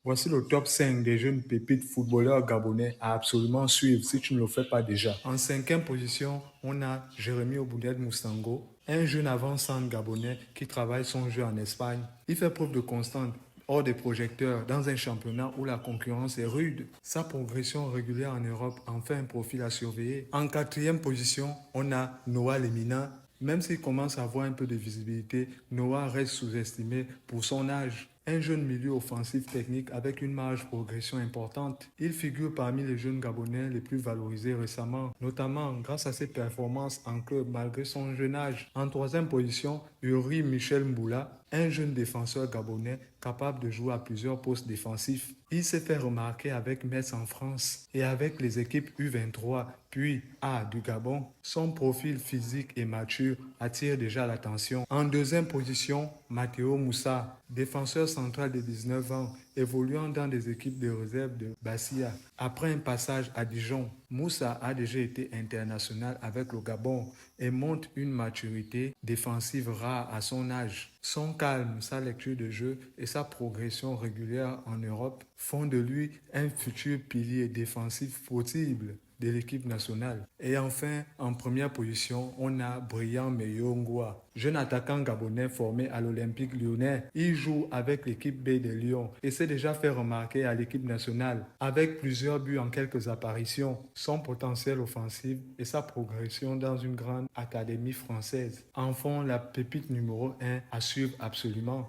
Voici le top 5 des jeunes pépites footballeurs gabonais à absolument suivre si tu ne le fais pas déjà. En cinquième position, on a Jérémy Obouniet Moussango, un jeune avant-centre gabonais qui travaille son jeu en Espagne. Il fait preuve de constance hors des projecteurs dans un championnat où la concurrence est rude. Sa progression régulière en Europe en fait un profil à surveiller. En quatrième position, on a Noah Lemina. Même s'il commence à avoir un peu de visibilité, Noah reste sous-estimé pour son âge. Un jeune milieu offensif technique avec une marge de progression importante. Il figure parmi les jeunes Gabonais les plus valorisés récemment, notamment grâce à ses performances en club malgré son jeune âge. En troisième position, Uri Michel Mboula, un jeune défenseur gabonais capable de jouer à plusieurs postes défensifs. Il s'est fait remarquer avec Metz en France et avec les équipes U23 puis A du Gabon. Son profil physique et mature attire déjà l'attention. En deuxième position, Matteo Moussa, défenseur central de 19 ans, évoluant dans des équipes de réserve de Bassia. Après un passage à Dijon, Moussa a déjà été international avec le Gabon et montre une maturité défensive rare à son âge. Son calme, sa lecture de jeu et sa progression régulière en Europe font de lui un futur pilier défensif possible de l'équipe nationale. Et enfin, en première position, on a Brian Meyongwa, jeune attaquant gabonais formé à l'Olympique lyonnais. Il joue avec l'équipe B de Lyon et s'est déjà fait remarquer à l'équipe nationale. Avec plusieurs buts en quelques apparitions, son potentiel offensif et sa progression dans une grande académie française en font la pépite numéro 1 à suivre absolument.